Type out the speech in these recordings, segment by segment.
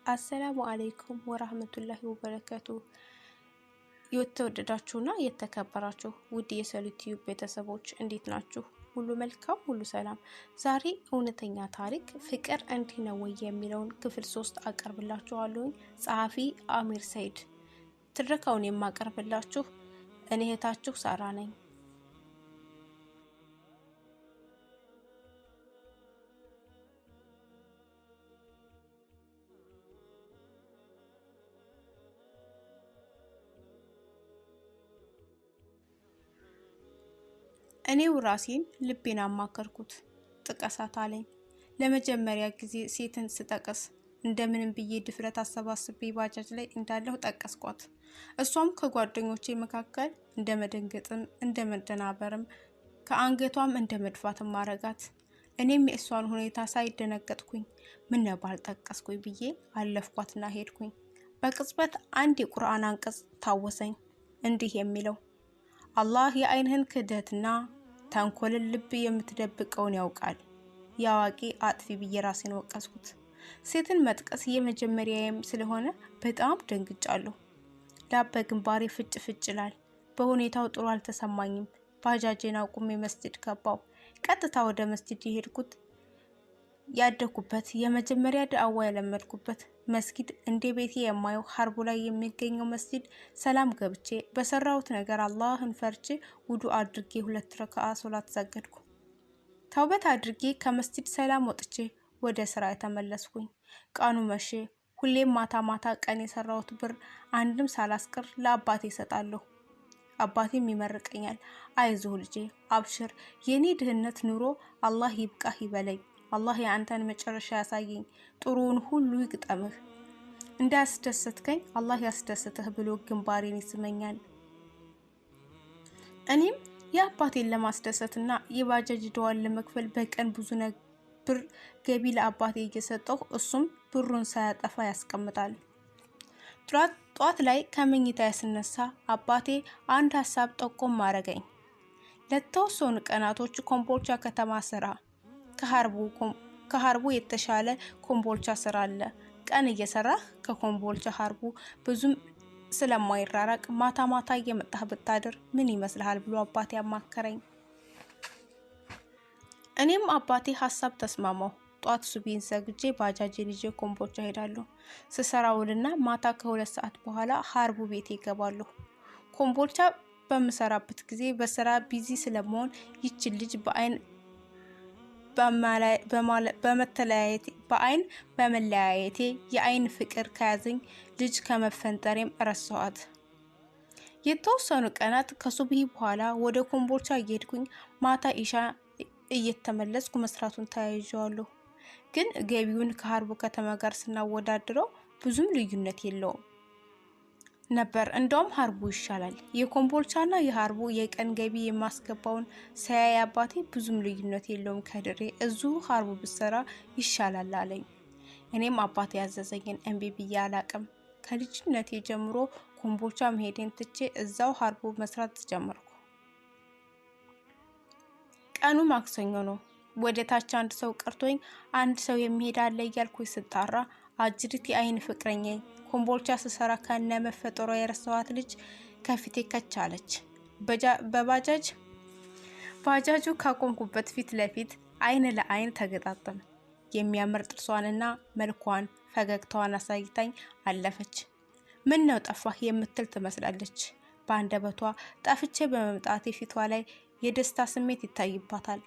አሰላሙ አለይኩም ወራህመቱላሂ ወበረካቱ። የተወደዳችሁና የተከበራችሁ ውድ የሰሉት ዩቲዩብ ቤተሰቦች እንዴት ናችሁ? ሁሉ መልካም፣ ሁሉ ሰላም። ዛሬ እውነተኛ ታሪክ ፍቅር እንዲህ ነው ወይ የሚለውን ክፍል 3 አቀርብላችኋለሁ። ጸሐፊ አሚር ሰይድ። ትረካውን የማቀርብላችሁ እኔ እህታችሁ ሳራ ነኝ። እኔው ራሴን ልቤን አማከርኩት። ጥቀሳት አለኝ። ለመጀመሪያ ጊዜ ሴትን ስጠቅስ እንደምንም ብዬ ድፍረት አሰባስቤ ባጃጅ ላይ እንዳለሁ ጠቀስኳት። እሷም ከጓደኞቼ መካከል እንደመደንገጥም እንደመደናበርም ከአንገቷም እንደመድፋትም ማረጋት። እኔም የእሷን ሁኔታ ሳይደነገጥኩኝ ምን ነባል ጠቀስኩኝ ብዬ አለፍኳትና ሄድኩኝ። በቅጽበት አንድ የቁርአን አንቀጽ ታወሰኝ፣ እንዲህ የሚለው አላህ የአይንህን ክህደትና ተንኮልን ልብ የምትደብቀውን ያውቃል። ያዋቂ አጥፊ ብዬ ራሴን ወቀስኩት። ሴትን መጥቀስ የመጀመሪያዬም ስለሆነ በጣም ደንግጫለሁ። ላብ በግንባሬ ፍጭ ይላል። በሁኔታው ጥሩ አልተሰማኝም። ባጃጄን አቁሜ መስጂድ ገባሁ። ቀጥታ ወደ መስጂድ የሄድኩት ያደኩበት የመጀመሪያ ዳዕዋ የለመድኩበት መስጊድ እንደ ቤቴ የማየው ሀርቡ ላይ የሚገኘው መስጊድ ሰላም ገብቼ በሰራሁት ነገር አላህን ፈርቼ ውዱ አድርጌ 2 ረካዓ ሶላት ሰገድኩ። ተውበት አድርጌ ከመስጊድ ሰላም ወጥቼ ወደ ስራ የተመለስኩኝ። ቀኑ መሸ። ሁሌም ማታ ቀን የሰራሁት ብር አንድም ሳላስቀር ለአባቴ እሰጣለሁ። አባቴም ይመርቀኛል። አይዞህ ልጄ አብሽር፣ የኔ ድህነት ኑሮ አላህ ይብቃህ ይበለኝ። አላህ ያንተን መጨረሻ ያሳየኝ፣ ጥሩውን ሁሉ ይግጠምህ፣ እንዳስደሰትከኝ አላህ ያስደስተህ ብሎ ግንባሬን ይስመኛል። እኔም የአባቴን ለማስደሰትና የባጃጅ ዕዳዋን ለመክፈል በቀን ብዙ ብር ገቢ ለአባቴ እየሰጠሁ እሱም ብሩን ሳያጠፋ ያስቀምጣል። ጧት ላይ ከመኝታ ያስነሳ አባቴ አንድ ሐሳብ ጠቆም አረገኝ። ለተወሰኑ ቀናቶች ኮምቦልቻ ከተማ ስራ ከሀርቡ የተሻለ ኮምቦልቻ ስራ አለ። ቀን እየሰራህ ከኮምቦልቻ ሀርቡ ብዙም ስለማይራራቅ ማታ እየመጣህ ብታድር ምን ይመስልሃል ብሎ አባቴ አማከረኝ። እኔም አባቴ ሐሳብ ተስማማሁ። ጧት ሱቢን ሰግጄ ባጃጄን ይዤ ኮምቦልቻ ሄዳለሁ። ስሰራውልና ማታ ከ2 ሰዓት በኋላ ሀርቡ ቤት ይገባለሁ። ኮምቦልቻ በምሰራበት ጊዜ በስራ ቢዚ ስለመሆን ይችል ልጅ በአይን በመለያየቴ የአይን ፍቅር ከያዘኝ ልጅ ከመፈንጠሬም ረሳኋት። የተወሰኑ ቀናት ከሱብሂ በኋላ ወደ ኮምቦልቻ እየሄድኩኝ ማታ ኢሻ እየተመለስኩ መስራቱን ተያይዤዋለሁ። ግን ገቢውን ከሀርቡ ከተማ ጋር ስናወዳድረው ብዙም ልዩነት የለውም ነበር። እንደውም ሀርቡ ይሻላል። የኮምቦልቻና የሀርቡ የቀን ገቢ የማስገባውን ሳያይ አባቴ ብዙም ልዩነት የለውም ከድሬ እዚሁ ሀርቡ ብሰራ ይሻላል አለኝ። እኔም አባቴ ያዘዘኝን እምቢ ብዬ አላቅም። ከልጅነቴ ጀምሮ ኮምቦልቻ መሄዴን ትቼ እዛው ሀርቡ መስራት ጀመርኩ። ቀኑ ማክሰኞ ነው። ወደ ታች አንድ ሰው ቀርቶኝ አንድ ሰው የሚሄድ አለ እያልኩኝ ስጣራ አጅሪት የአይን ፍቅረኛ ኮምቦልቻ ስሰራ ከነ መፈጠሯ የረሳዋት ልጅ ከፊቴ ከቻለች። ባጃጁ ካቆምኩበት ፊት ለፊት አይን ለአይን ተገጣጠም። የሚያምር ጥርሷንና መልኳን ፈገግታዋን አሳይታኝ አለፈች። ምን ነው ጠፋህ የምትል ትመስላለች። በአንደበቷ ጠፍቼ በመምጣቴ ፊቷ ላይ የደስታ ስሜት ይታይባታል።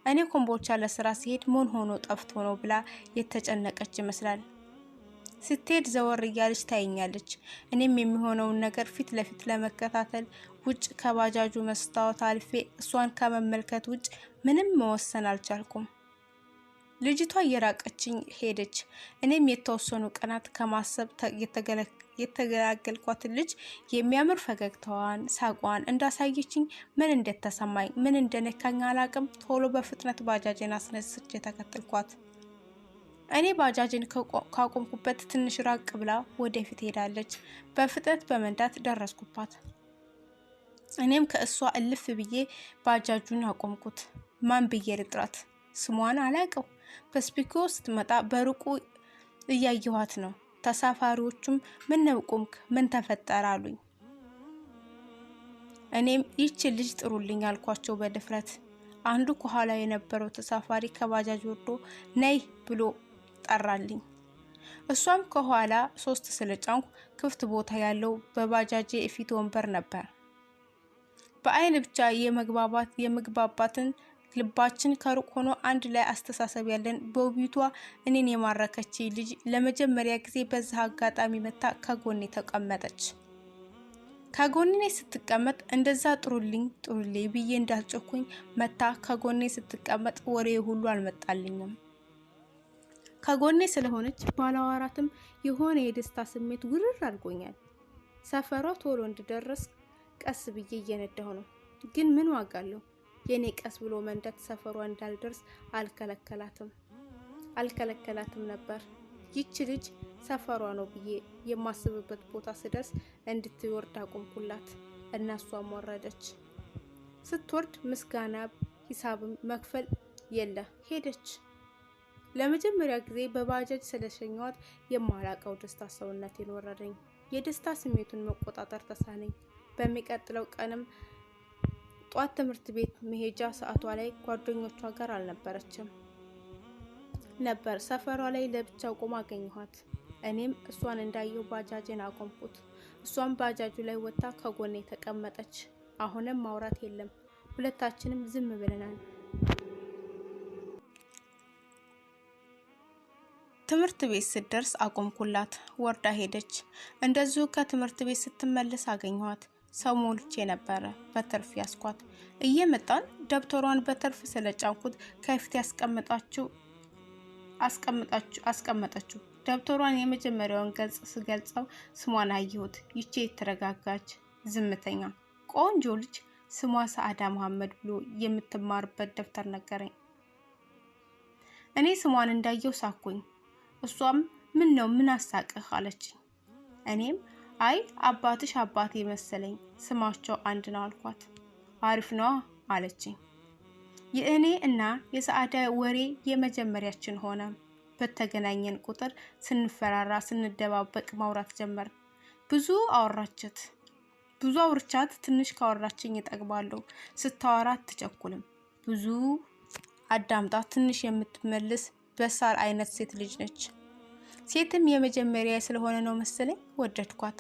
እኔ ኮምቦልቻ ለስራ ሲሄድ ምን ሆኖ ጠፍቶ ነው ብላ የተጨነቀች ይመስላል። ስትሄድ ዘወር እያለች ታየኛለች። እኔም የሚሆነውን ነገር ፊት ለፊት ለመከታተል ውጭ ከባጃጁ መስታወት አልፌ እሷን ከመመልከት ውጭ ምንም መወሰን አልቻልኩም። ልጅቷ እየራቀችኝ ሄደች። እኔም የተወሰኑ ቀናት ከማሰብ የተገላገልኳት ልጅ የሚያምር ፈገግታዋን፣ ሳቋን እንዳሳየችኝ ምን እንደተሰማኝ ምን እንደነካኝ አላቅም። ቶሎ በፍጥነት ባጃጄን አስነስቼ ተከተልኳት። እኔ ባጃጅን ካቆምኩበት ትንሽ ራቅ ብላ ወደፊት ሄዳለች። በፍጥነት በመንዳት ደረስኩባት። እኔም ከእሷ እልፍ ብዬ ባጃጁን አቆምኩት። ማን ብዬ ልጥራት? ስሟን አላውቀው። በስፒኮ ስትመጣ በሩቁ እያየኋት ነው። ተሳፋሪዎቹም ምን ነው ቆምክ? ምን ተፈጠረ አሉኝ። እኔም ይቺ ልጅ ጥሩልኝ አልኳቸው በድፍረት። አንዱ ከኋላ የነበረው ተሳፋሪ ከባጃጅ ወርዶ ነይ ብሎ ጠራልኝ። እሷም ከኋላ 3 ስለጫንኩ ክፍት ቦታ ያለው በባጃጄ የፊት ወንበር ነበር። በአይን ብቻ የመግባባትን ልባችን ከሩቅ ሆኖ አንድ ላይ አስተሳሰብ ያለን በውቢቷ እኔን የማረከች ልጅ ለመጀመሪያ ጊዜ በዛ አጋጣሚ መታ ከጎኔ ተቀመጠች። ከጎኔ ስትቀመጥ እንደዛ ጥሩልኝ ብዬ እንዳልጮኩኝ መታ ከጎኔ ስትቀመጥ ወሬ ሁሉ አልመጣልኝም። ከጎኔ ስለሆነች ባላዋራትም የሆነ የደስታ ስሜት ውርር አድርጎኛል። ሰፈሯ ቶሎ እንድደርስ ቀስ ብዬ እየነዳሁ ነው። ግን ምን ዋጋ አለው? የኔ ቀስ ብሎ መንዳት ሰፈሯ እንዳልደርስ አልከለከላትም ነበር። ይቺ ልጅ ሰፈሯ ነው ብዬ የማስብበት ቦታ ስደርስ እንድትወርድ አቆምኩላት እና እሷም ወረደች። ስትወርድ ምስጋና ሂሳብም መክፈል የለ ሄደች። ለመጀመሪያ ጊዜ በባጃጅ ስለሸኘኋት የማላቀው ደስታ ሰውነቴን ወረረኝ። የደስታ ስሜቱን መቆጣጠር ተሳነኝ። በሚቀጥለው ቀንም ጧት ትምህርት ቤት መሄጃ ሰዓቷ ላይ ጓደኞቿ ጋር አልነበረችም ነበር። ሰፈሯ ላይ ለብቻው ቆማ አገኘኋት። እኔም እሷን እንዳየው ባጃጅን አቆምኩት። እሷም ባጃጁ ላይ ወጥታ ከጎኔ ተቀመጠች። አሁንም ማውራት የለም። ሁለታችንም ዝም ብለናል። ትምህርት ቤት ስትደርስ አቆምኩላት። ወርዳ ሄደች። እንደዚሁ ከትምህርት ቤት ስትመለስ አገኘኋት። ሰው ሞልቼ ነበረ። በትርፍ ያስኳት። እየመጣን ደብተሯን በትርፍ ስለጫንኩት ከፊት አስቀመጠችው። ደብተሯን የመጀመሪያውን ገጽ ስገልጸው ስሟን አየሁት። ይቺ የተረጋጋች ዝምተኛ ቆንጆ ልጅ ስሟ ሰዓዳ መሐመድ ብሎ የምትማርበት ደብተር ነገረኝ። እኔ ስሟን እንዳየው ሳኩኝ። እሷም ምን ነው ምን አሳቀህ አለችኝ። እኔም አይ አባትሽ አባቴ መሰለኝ ስማቸው አንድ ነው አልኳት። አሪፍ ነው አለችኝ። የእኔ እና የሰዓዳ ወሬ የመጀመሪያችን ሆነ። በተገናኘን ቁጥር ስንፈራራ ስንደባበቅ ማውራት ጀመር። ብዙ አውርቻት ትንሽ ካወራችኝ እጠግባለሁ። ስታወራ አትቸኩልም። ብዙ አዳምጣ ትንሽ የምትመልስ በሳል አይነት ሴት ልጅ ነች። ሴትም የመጀመሪያ ስለሆነ ነው መሰለኝ ወደድኳት።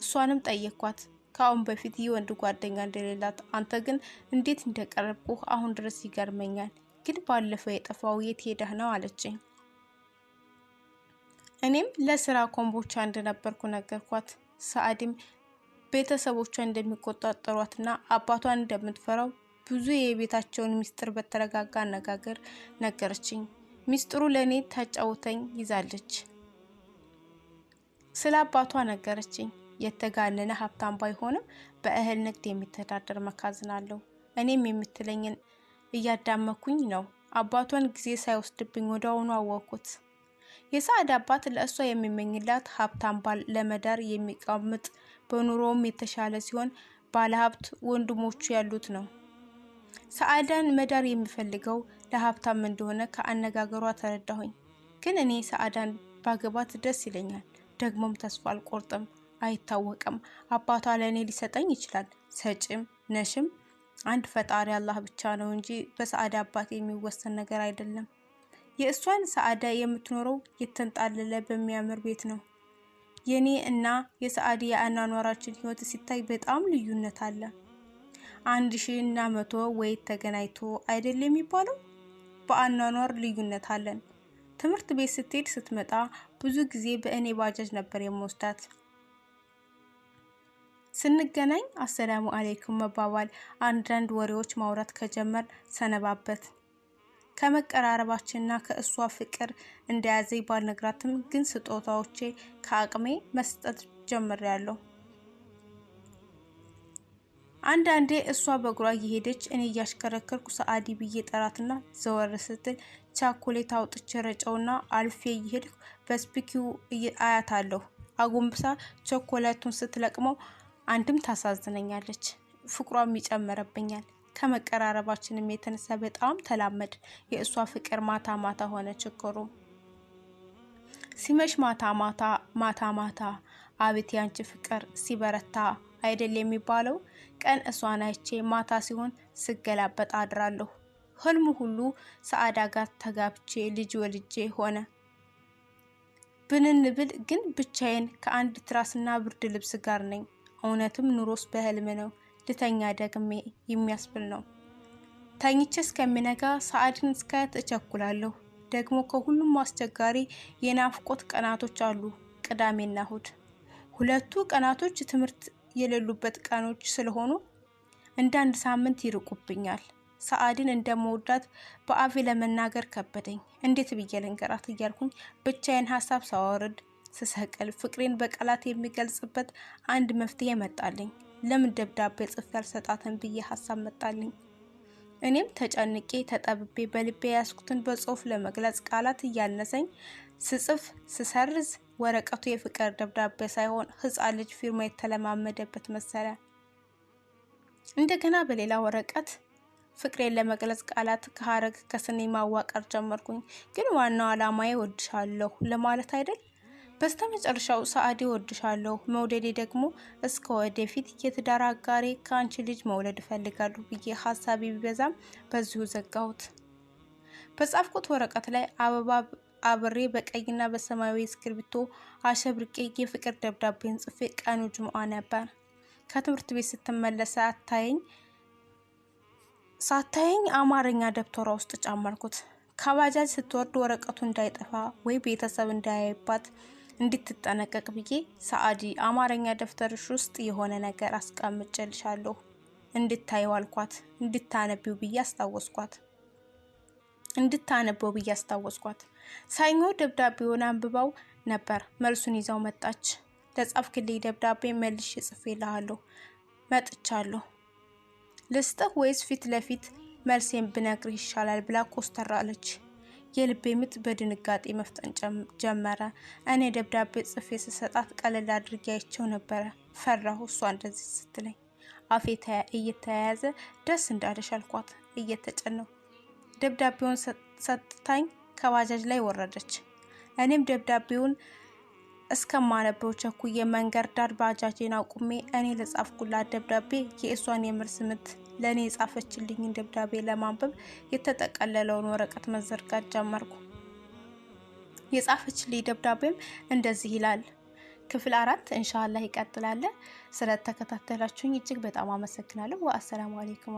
እሷንም ጠየቅኳት ከአሁን በፊት የወንድ ጓደኛ እንደሌላት፣ አንተ ግን እንዴት እንደቀረብኩህ አሁን ድረስ ይገርመኛል። ግን ባለፈው የጠፋው የት ሄደህ ነው አለችኝ። እኔም ለስራ ኮምቦቻ እንደነበርኩ ነገርኳት። ሰዓድም ቤተሰቦቿ እንደሚቆጣጠሯትና አባቷን እንደምትፈራው ብዙ የቤታቸውን ሚስጥር በተረጋጋ አነጋገር ነገረችኝ። ሚስጥሩ ለኔ ታጫውተኝ ይዛለች። ስለ አባቷ ነገረችኝ። የተጋነነ ሀብታም ባይሆንም በእህል ንግድ የሚተዳደር መካዝን አለው። እኔም የምትለኝን እያዳመኩኝ ነው። አባቷን ጊዜ ሳይወስድብኝ ወዲያውኑ አወቅኩት። የሰዓድ አባት ለእሷ የሚመኝላት ሀብታም ባል ለመዳር የሚቀምጥ በኑሮውም የተሻለ ሲሆን ባለሀብት ወንድሞቹ ያሉት ነው። ሰዓዳን መዳር የሚፈልገው ለሀብታም እንደሆነ ከአነጋገሯ ተረዳሁኝ። ግን እኔ ሰዓዳን ባገባት ደስ ይለኛል። ደግሞም ተስፋ አልቆርጥም። አይታወቅም፣ አባቷ ለእኔ ሊሰጠኝ ይችላል። ሰጭም ነሽም አንድ ፈጣሪ አላህ ብቻ ነው እንጂ በሰዓዳ አባት የሚወሰን ነገር አይደለም። የእሷን ሰዓዳ የምትኖረው የተንጣለለ በሚያምር ቤት ነው። የኔ እና የሰዓድ የአኗኗራችን ህይወት ሲታይ በጣም ልዩነት አለ። 1000 እና 100 ወይ ተገናኝቶ አይደል የሚባለው? በአኗኗር ልዩነት አለን። ትምህርት ቤት ስትሄድ ስትመጣ ብዙ ጊዜ በእኔ ባጃጅ ነበር የምወስዳት። ስንገናኝ አሰላሙ አለይኩም መባባል፣ አንዳንድ ወሬዎች ማውራት ከጀመር ሰነባበት። ከመቀራረባችንና ከእሷ ፍቅር እንደያዘኝ ባልነግራትም ግን ስጦታዎቼ ከአቅሜ መስጠት ጀምሬያለሁ። አንዳንዴ እሷ በእግሯ እየሄደች እኔ እያሽከረከርኩ ሰአዲ ብዬ ጠራትና ዘወር ስትል ቻኮሌት አውጥቼ ረጨውና አልፌ እየሄድኩ በስፒኪው አያታለሁ። አጎንብሳ ቾኮሌቱን ስትለቅመው አንድም ታሳዝነኛለች፣ ፍቅሯም ይጨምርብኛል። ከመቀራረባችንም የተነሳ በጣም ተላመድ። የእሷ ፍቅር ማታ ማታ ሆነ ችግሩ። ሲመሽ ማታ ማታ አቤት ያንቺ ፍቅር ሲበረታ አይደል የሚባለው። ቀን እሷን አይቼ ማታ ሲሆን ስገላበጥ አድራለሁ። ህልሙ ሁሉ ሰአዳ ጋር ተጋብቼ ልጅ ወልጄ ሆነ። ብንንብል ግን ብቻዬን ከአንድ ትራስና ብርድ ልብስ ጋር ነኝ። እውነትም ኑሮስ በህልም ነው ልተኛ ደግሜ የሚያስብል ነው። ተኝቼ እስከሚነጋ ሰአድን እስካያት እቸኩላለሁ። ደግሞ ከሁሉም አስቸጋሪ የናፍቆት ቀናቶች አሉ፣ ቅዳሜና እሁድ። ሁለቱ ቀናቶች ትምህርት የሌሉበት ቀኖች ስለሆኑ እንደ አንድ ሳምንት ይርቁብኛል። ሰአድን እንደምወዳት በአፌ ለመናገር ከበደኝ። እንዴት ብዬ ልንገራት እያልኩኝ ብቻዬን ሀሳብ ሳወርድ ስሰቅል ፍቅሬን በቃላት የሚገልጽበት አንድ መፍትሄ መጣልኝ። ለምን ደብዳቤ ጽፌ አልሰጣትም ብዬ ሀሳብ መጣልኝ። እኔም ተጨንቄ ተጠብቤ በልቤ ያስኩትን በጽሁፍ ለመግለጽ ቃላት እያነሰኝ ስጽፍ ስሰርዝ ወረቀቱ የፍቅር ደብዳቤ ሳይሆን ሕፃን ልጅ ፊርማ የተለማመደበት መሰለ። እንደገና በሌላ ወረቀት ፍቅሬን ለመግለጽ ቃላት ከሀረግ ከስኔ ማዋቀር ጀመርኩኝ። ግን ዋናው አላማዬ ወድሻለሁ ለማለት አይደል? በስተመጨረሻው ሰአዲ ወድሻለሁ፣ መውደዴ ደግሞ እስከ ወደፊት የትዳር አጋሬ ከአንቺ ልጅ መውለድ እፈልጋለሁ ብዬ ሀሳቢ ቢበዛም በዚሁ ዘጋሁት። በጻፍኩት ወረቀት ላይ አበባ አብሬ በቀይና በሰማያዊ እስክርቢቶ አሸብርቄ የፍቅር ደብዳቤን ጽፌ ቀኑ ጅምዓ ነበር። ከትምህርት ቤት ስትመለስ ሳታየኝ አማርኛ ደብተሯ ውስጥ ጨመርኩት። ከባጃጅ ስትወርድ ወረቀቱ እንዳይጠፋ ወይ ቤተሰብ እንዳያይባት እንድትጠነቀቅ ብዬ ሰአዲ አማርኛ ደብተርሽ ውስጥ የሆነ ነገር አስቀምጬልሻለሁ እንድታየው አልኳት። እንድታነበው ብዬ አስታወስኳት። ሰኞ ደብዳቤውን አንብባው ነበር። መልሱን ይዛው መጣች። ለጻፍክልኝ ደብዳቤ መልሼ ጽፌልሃለሁ መጥቻለሁ። ልስጥህ ወይስ ፊት ለፊት መልሴን ብነግርህ ይሻላል ብላ ኮስተር አለች። የልቤ ምት በድንጋጤ መፍጠን ጀመረ። እኔ ደብዳቤ ጽፌ ስሰጣት ቀለል አድርጌ አይቼው ነበረ። ፈራሁ እሷ እንደዚህ ስትለኝ። አፌ እየተያያዘ ደስ እንዳለሽ አልኳት እየተጨነው። ደብዳቤውን ሰጥታኝ ከባጃጅ ላይ ወረደች። እኔም ደብዳቤውን እስከማነበው ቸኩዬ መንገድ ዳር ባጃጄን አቁሜ እኔ ለጻፍኩላት ደብዳቤ የእሷን የመልስ ምት ለኔ የጻፈችልኝን ደብዳቤ ለማንበብ የተጠቀለለውን ወረቀት መዘርጋት ጀመርኩ። የጻፈችልኝ ደብዳቤም እንደዚህ ይላል። ክፍል 4 ኢንሻአላህ ይቀጥላል። ስለተከታተላችሁኝ እጅግ በጣም አመሰግናለሁ። ወአሰላሙ አለይኩም።